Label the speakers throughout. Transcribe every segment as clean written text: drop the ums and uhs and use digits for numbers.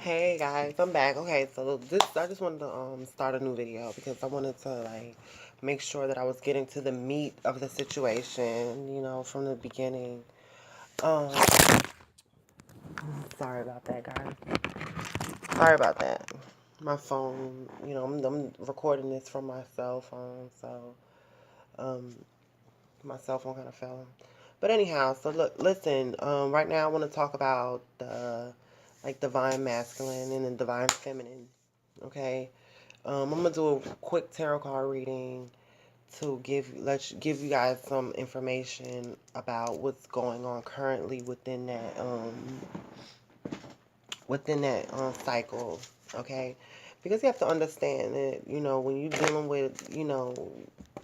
Speaker 1: Hey guys, I'm back. Okay, so this I just wanted to start a new video because I wanted to like make sure that I was getting to the meat of the situation, from the beginning. Um Sorry about that, guys. Sorry about that. My phone, I'm recording this from my cell phone, so um my cell phone kind of fell. But anyhow, so look, listen, right now I want to talk about the like divine masculine and the divine feminine. Okay? I'm gonna do a quick tarot card reading to give you guys some information about what's going on currently within that cycle. Okay, because you have to understand that when you're dealing with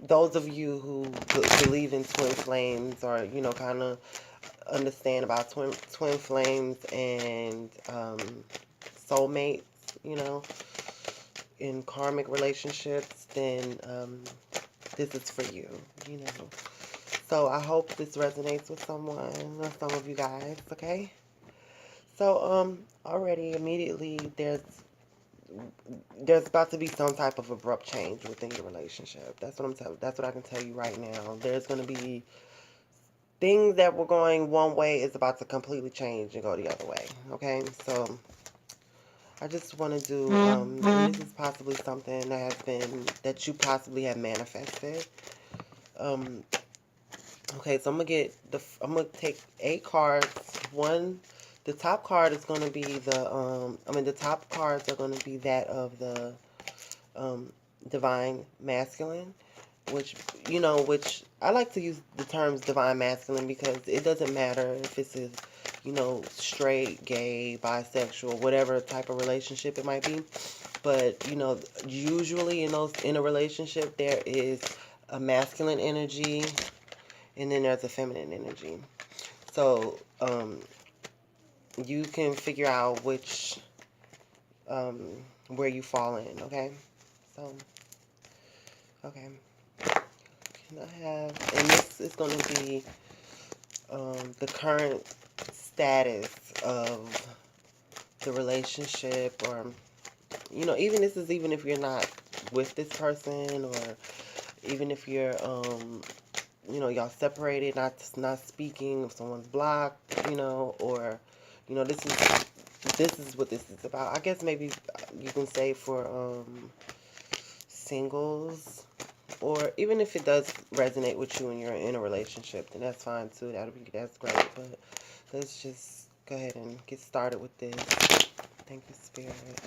Speaker 1: those of you who believe in twin flames or kind of understand about twin flames and soulmates, you know in karmic relationships, then this is for you, you know. So I hope this resonates with someone or some of you guys, okay? So already immediately there's about to be some type of abrupt change within your relationship. That's what I can tell you right now. There's going to be things that were going one way is about to completely change and go the other way, okay? So I just want to do, and this is possibly something that you possibly have manifested. Um, okay, so I'm gonna take 8 cards. The top card is gonna be the top cards are gonna be that of the um, divine masculine, which I like to use the terms divine masculine because it doesn't matter if it's straight, gay, bisexual, whatever type of relationship it might be. But usually in a relationship there is a masculine energy and then there's a feminine energy. So you can figure out which um, where you fall in. Okay, so okay, can I have? And this is going to be the current status of the relationship, or even if you're not with this person, or even if you're y'all separated, not speaking, if someone's blocked, or this is what this is about. I guess maybe you can say for singles, or even if it does resonate with you and you're in a relationship, then that's fine too. That's great. But let's just go ahead and get started with this. Thank you, Spirit,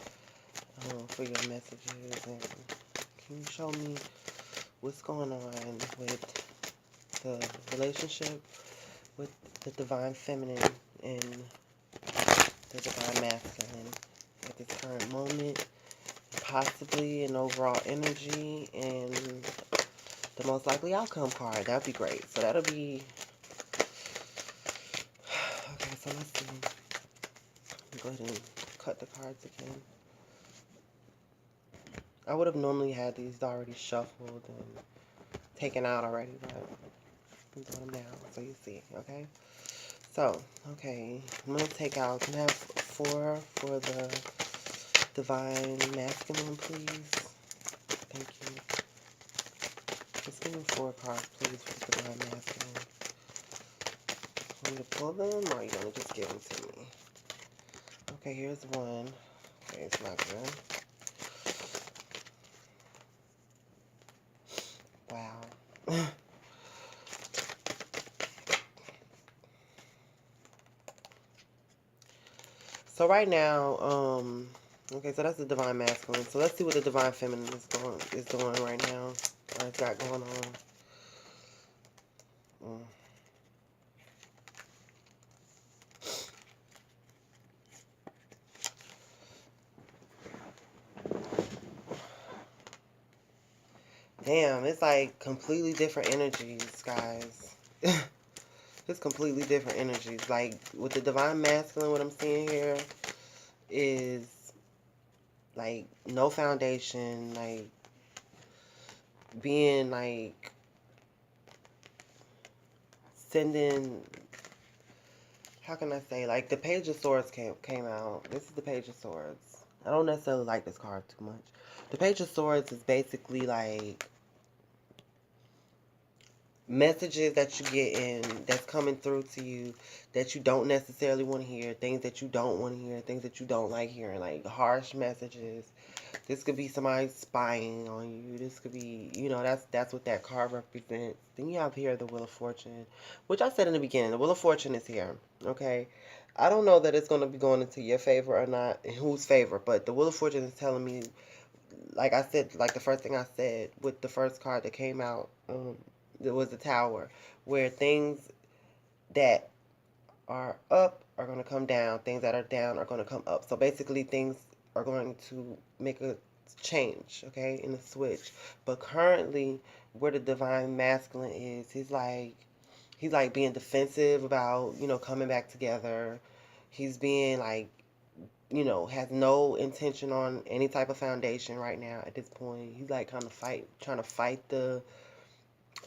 Speaker 1: for your messages. And can you show me what's going on with the relationship with the divine feminine and the divine masculine at this current moment, possibly an overall energy and the most likely outcome card? That'd be great. So that'll be okay. So let's see. Go ahead and cut the cards again. I would have normally had these already shuffled and taken out already, but I'm doing them now so you see. Okay. So, okay, I'm going to take out, can I have 4 for the divine masculine, please? Thank you. Just give me 4 cards, please, for the divine masculine. Want me to pull them, or are you going to just give them to me? Okay, here's one. Okay, it's not good. Wow. So right now, okay, so that's the divine masculine. So let's see what the divine feminine is doing right now, or it's got going on. Mm. Damn, it's like completely different energies, guys. It's completely different energies. Like with the divine masculine, what I'm seeing here is like no foundation, like being like sending, how can I say, like the Page of Swords came out. This is the Page of Swords. I don't necessarily like this card too much. The Page of Swords is basically like messages that you get in that's coming through to you that you don't necessarily want to hear, things that you don't want to hear, things that you don't like hearing, like harsh messages. This could be somebody spying on you. This could be, that's what that card represents. Then you have here the Wheel of Fortune, which I said in the beginning, the Wheel of Fortune is here. Okay. I don't know that it's going to be going into your favor or not, in whose favor, but the Wheel of Fortune is telling me, like I said, like the first thing I said with the first card that came out, it was the Tower, where things that are up are going to come down, things that are down are going to come up. So basically, things are going to make a change, okay, in the switch. But currently, where the divine masculine is, he's like being defensive about coming back together. He's being like has no intention on any type of foundation right now at this point. He's like trying to fight the.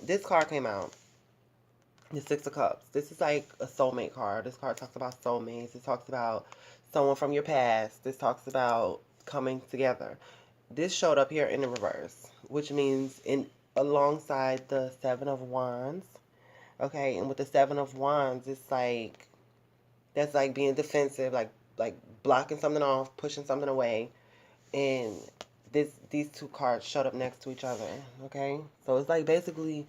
Speaker 1: This card came out, the Six of Cups. This is like a soulmate card. This card talks about soulmates. It talks about someone from your past. This talks about coming together. This showed up here in the reverse, which means in alongside the Seven of Wands. Okay, and with the Seven of Wands, it's like that's like being defensive, like blocking something off, pushing something away, and these two cards showed up next to each other. Okay, so it's like basically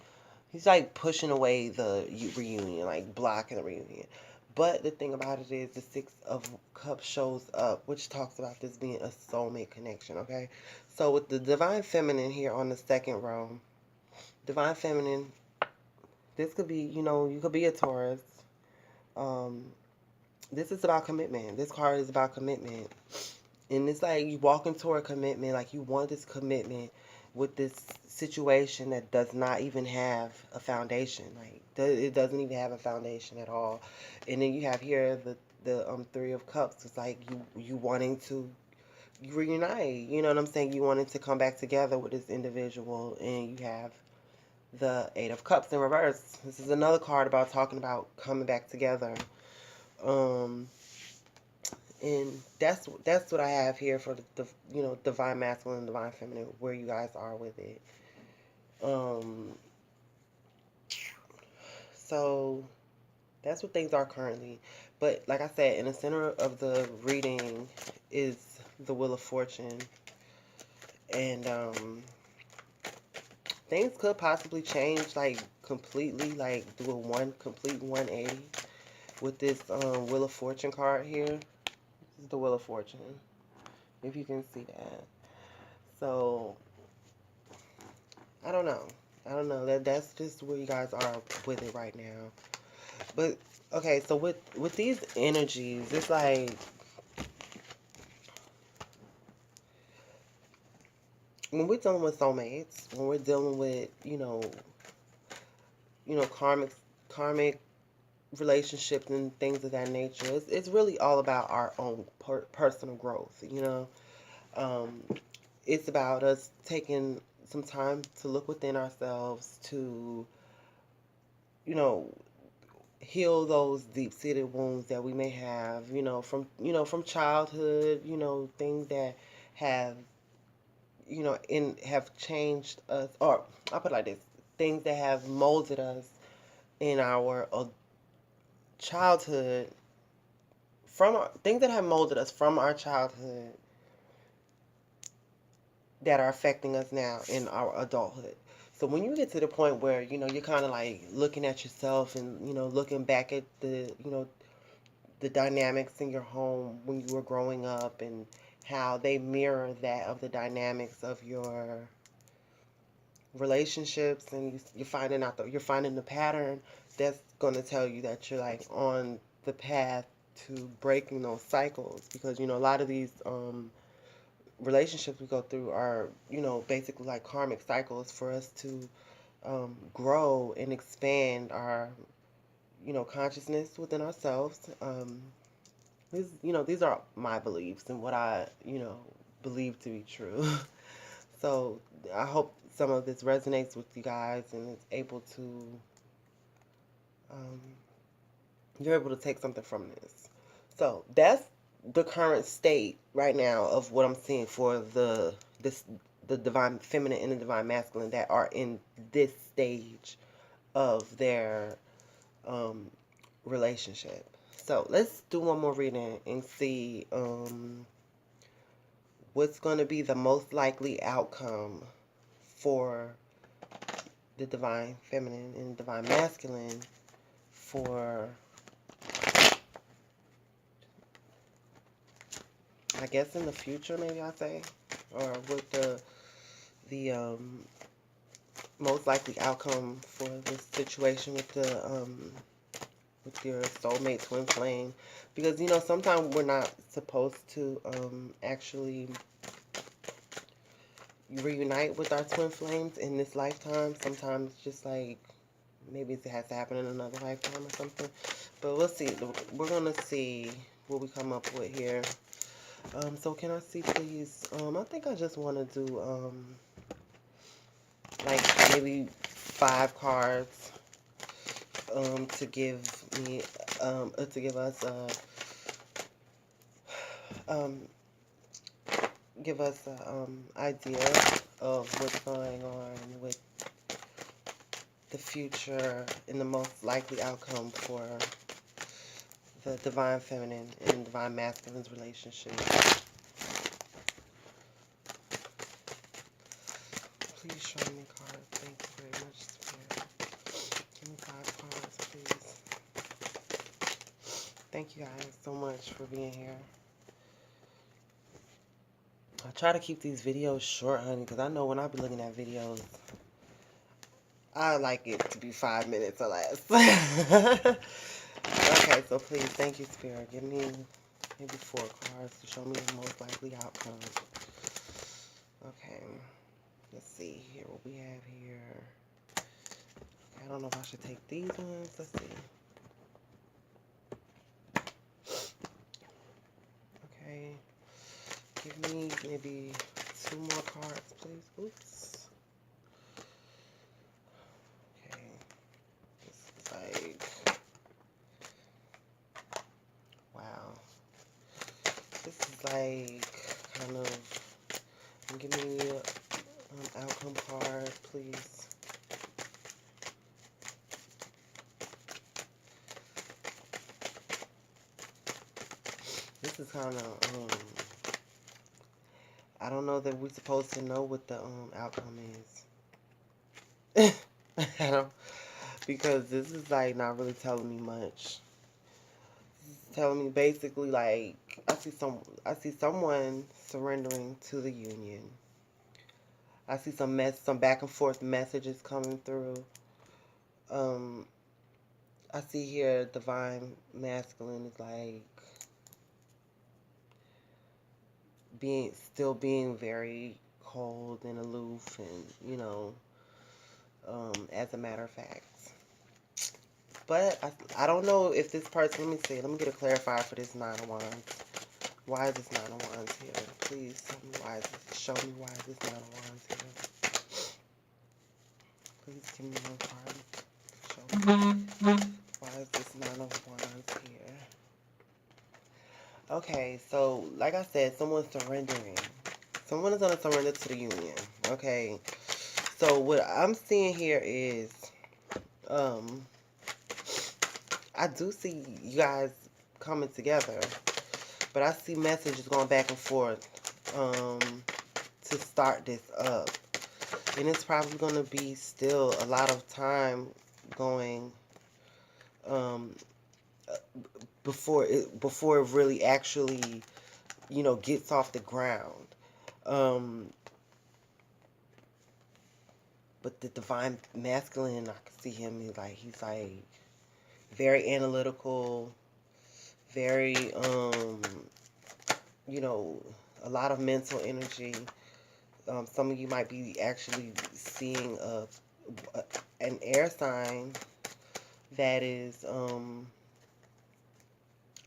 Speaker 1: he's like pushing away the reunion, like blocking the reunion. But the thing about it is the Six of Cups shows up, which talks about this being a soulmate connection. Okay, so with the Divine Feminine here on the second row, Divine Feminine, this could be you could be a Taurus. Um, this is about commitment. This card is about commitment. And it's like you walking toward commitment, like you want this commitment with this situation that does not even have a foundation. Like it doesn't even have a foundation at all. And then you have here the Three of Cups. It's like you wanting to reunite. You know what I'm saying? You wanting to come back together with this individual, and you have the Eight of Cups in reverse. This is another card about talking about coming back together. Um, and that's what I have here for the divine masculine and divine feminine, where you guys are with it. Um, so that's what things are currently. But like I said, in the center of the reading is the Wheel of Fortune, and things could possibly change like completely, like do a complete 180 with this Wheel of Fortune card here. This is the Wheel of Fortune, if you can see that. So I don't know. I don't know. That's just where you guys are with it right now. But okay, so with these energies, it's like when we're dealing with soulmates, when we're dealing with karmic relationships and things of that nature, it's really all about our own personal growth. Um, it's about us taking some time to look within ourselves to you know heal those deep-seated wounds that we may have, from childhood, things that have, have changed us, or I'll put it like this, things that have molded us in our childhood, things that have molded us from our childhood that are affecting us now in our adulthood. So when you get to the point where, you're kind of like looking at yourself and, looking back at the dynamics in your home when you were growing up and how they mirror that of the dynamics of your relationships, and you're finding the pattern, that's going to tell you that you're like on the path to breaking those cycles, because a lot of these relationships we go through are basically like karmic cycles for us to grow and expand our consciousness within ourselves. These are my beliefs and what I believe to be true. So I hope some of this resonates with you guys and is able to um, You're able to take something from this. So that's the current state right now of what I'm seeing for the divine feminine and the divine masculine that are in this stage of their um, relationship. So let's do one more reading and see what's going to be the most likely outcome for the divine feminine and divine masculine for, I guess, in the future, maybe I say, or what the most likely outcome for this situation with your soulmate twin flame, because sometimes we're not supposed to actually reunite with our twin flames in this lifetime. Sometimes just like maybe it has to happen in another lifetime or something. But we'll see. We're gonna see what we come up with here. So can I see, please? I think I just want to do like maybe 5 cards to give me to give us um give us a idea of what's going on with the future and the most likely outcome for the divine feminine and divine masculine's relationship. Please show me cards. Thank you very much, Spirit. Give me 5 cards, please. Thank you guys so much for being here. I try to keep these videos short, honey, because I know when I be looking at videos, I like it to be 5 minutes or less. Okay, so please, thank you, Spirit. Give me maybe 4 cards to show me the most likely outcome. Okay, let's see here what we have here. I don't know if I should take these ones. Let's see. Okay, give me maybe 2 more cards, please. Oops. Okay, this is like, wow. This is like kind of, give me an outcome card, please. This is kind of, I don't know that we're supposed to know what the outcome is. I don't, because this is like not really telling me much. It's telling me basically like I see someone surrendering to the union. I see some back and forth messages coming through. Um, I see here divine masculine is like being very cold and aloof, and as a matter of fact. But I don't know if this person, let me see, let me get a clarifier for this 9 of Wands. Why is this 9 of Wands here? Please tell me why is this, show me why is this 9 of Wands here. Please give me one card. Show me why is this 9 of Wands here. Okay, so like I said, someone's surrendering. Someone is going to surrender to the union. Okay, so what I'm seeing here is, I do see you guys coming together, but I see messages going back and forth to start this up. And it's probably going to be still a lot of time going before it really actually, gets off the ground. But the divine masculine, I can see him, he's like very analytical, very, a lot of mental energy. Some of you might be actually seeing an air sign that is,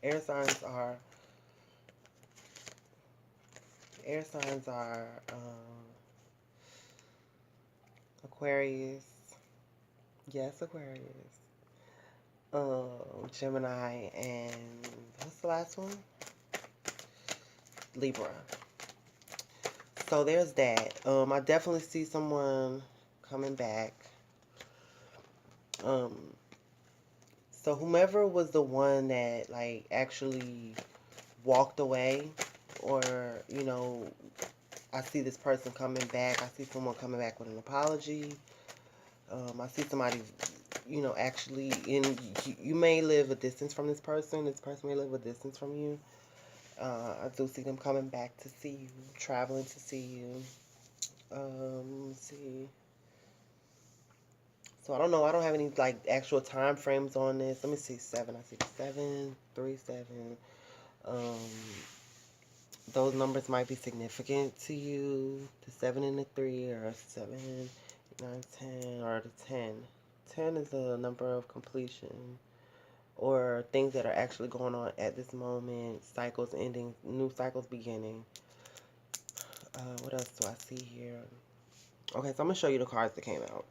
Speaker 1: air signs are, air signs are, Aquarius. Yes, Aquarius. Gemini, and what's the last one? Libra. So there's that. I definitely see someone coming back. Um, so whomever was the one that like actually walked away, or I see this person coming back. I see someone coming back with an apology. I see somebody, actually you may live a distance from this person. This person may live a distance from you. I do see them coming back to see you, traveling to see you. Let's see. So I don't know. I don't have any like actual time frames on this. Let me see. Seven. I see 7, 3, 7. Um, those numbers might be significant to you. The 7 and the 3, or 7, 9, 10, or the 10. 10 is a number of completion, or things that are actually going on at this moment. Cycles ending, new cycles beginning. What else do I see here? Okay, so I'm gonna show you the cards that came out.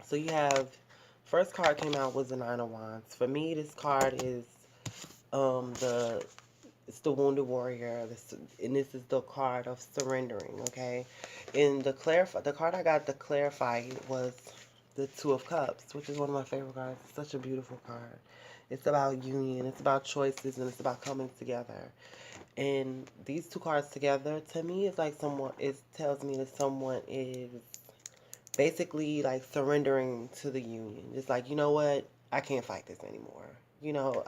Speaker 1: So you have, first card came out was the Nine of Wands. For me, this card is the it's the Wounded Warrior, and this is the card of surrendering. Okay, and the card I got to clarify was the Two of Cups, which is one of my favorite cards. It's such a beautiful card. It's about union. It's about choices, and it's about coming together. And these two cards together, to me, it's like someone. It tells me that someone is basically like surrendering to the union. It's like, you know what? I can't fight this anymore.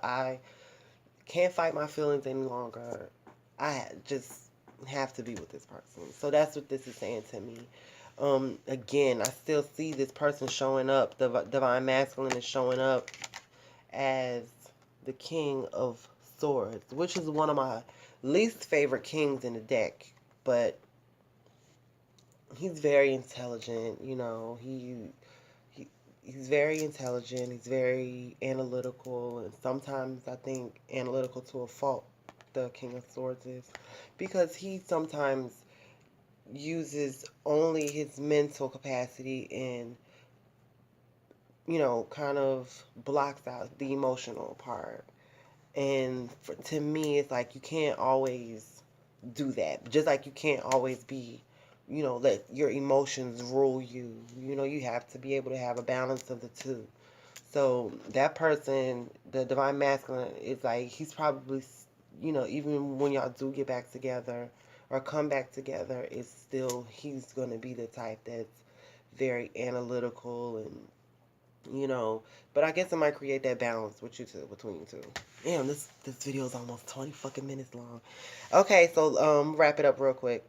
Speaker 1: I can't fight my feelings any longer. I just have to be with this person. So that's what this is saying to me. Again, I still see this person showing up. The divine masculine is showing up as the King of Swords, which is one of my least favorite kings in the deck. But he's very intelligent. He he's very intelligent. He's very analytical, and sometimes I think analytical to a fault. The King of Swords is, because he sometimes uses only his mental capacity and kind of blocks out the emotional part. And to me, it's like you can't always do that. Just like you can't always be, let your emotions rule you. You have to be able to have a balance of the two. So that person, the divine masculine, is like, he's probably, even when y'all do get back together or come back together, it's still, he's going to be the type that's very analytical, and but I guess it might create that balance with you two, between you two. Damn, this video is almost 20 fucking minutes long. Okay, so wrap it up real quick.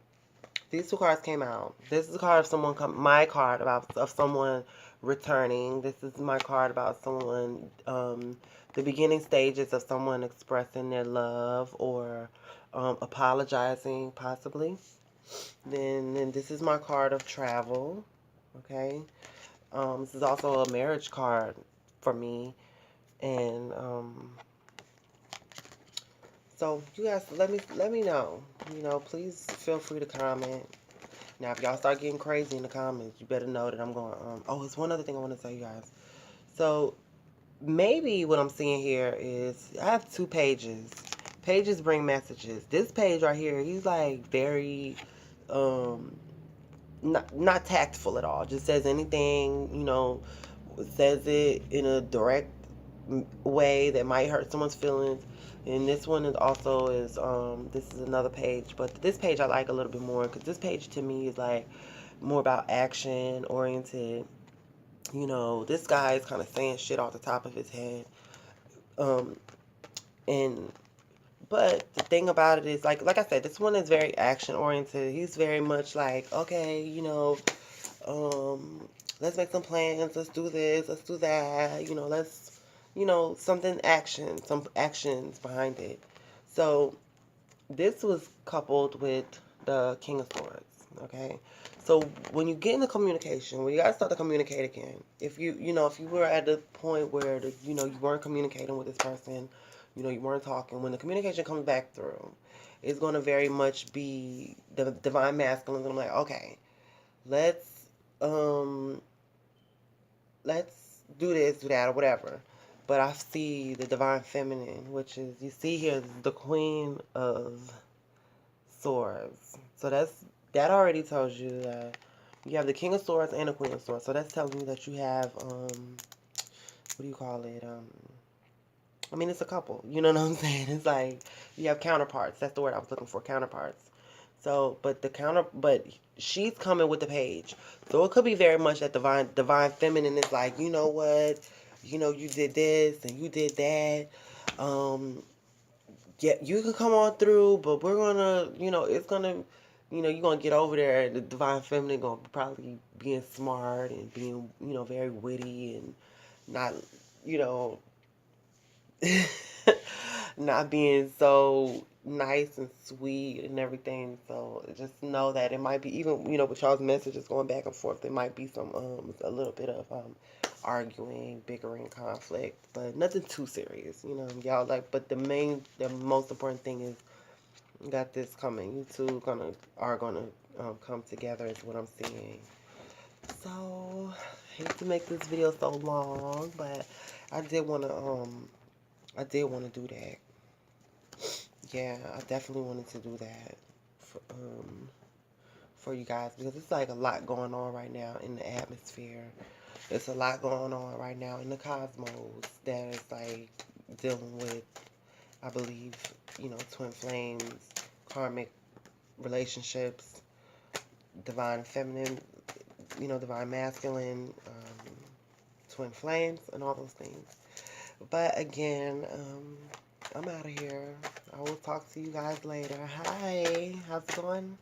Speaker 1: These two cards came out. This is a card of someone my card of someone returning. This is my card about someone the beginning stages of someone expressing their love, or apologizing possibly. Then this is my card of travel. Okay. This is also a marriage card for me. And so you guys let me know. Please feel free to comment. Now if y'all start getting crazy in the comments, you better know that I'm going oh, there's one other thing I want to tell you guys. So maybe what I'm seeing here is I have two pages. Pages bring messages. This page right here, he's like very not tactful at all. Just says anything, says it in a direct way that might hurt someone's feelings. And this one is also this is another page, but this page I like a little bit more, because this page to me is like more about action oriented. This guy is kind of saying shit off the top of his head. um and but the thing about it is, like I said, this one is very action oriented. He's very much like, okay, um, let's make some plans. Let's do this. Let's do that. Let's, something action, some actions behind it. So this was coupled with the King of Swords. Okay. So when you get into communication, when you gotta start to communicate again, if if you were at the point where you weren't communicating with this person, you weren't talking, when the communication comes back through, it's gonna very much be the divine masculine. And I'm like, okay, let's um let's do this, do that, or whatever. But I see the divine feminine, which is, you see here, the Queen of Swords. So that already tells you that you have the King of Swords and the Queen of Swords. So that's telling you that you have, what do you call it? I mean, it's a couple. You know what I'm saying? It's like you have counterparts. That's the word I was looking for, counterparts. So, but she's coming with the page. So it could be very much that divine feminine is like, you know what? You know, you did this and you did that. Yeah, you can come on through, but we're gonna, it's gonna, you're gonna get over there, and the divine feminine gonna probably being smart and being, very witty and not, you know, not being so nice and sweet and everything. So just know that it might be, even, with y'all's messages going back and forth, there might be some a little bit of arguing, bickering, conflict, but nothing too serious. Y'all, like, but the most important thing is that this coming. You two are gonna come together is what I'm seeing. So hate to make this video so long, but I did wanna do that. Yeah, I definitely wanted to do that for you guys, because it's like a lot going on right now in the atmosphere. It's a lot going on right now in the cosmos that is like dealing with, I believe, twin flames, karmic relationships, divine feminine, divine masculine, twin flames, and all those things. But again, I'm out of here. I will talk to you guys later. Hi, how's it going?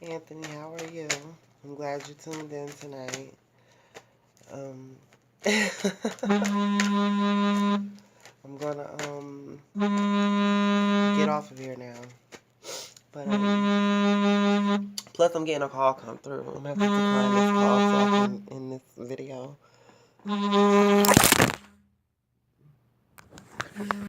Speaker 1: Anthony, how are you? I'm glad you tuned in tonight. I'm gonna get off of here now. But plus I'm getting a call come through. I'm gonna have to decline this call so I can end this video.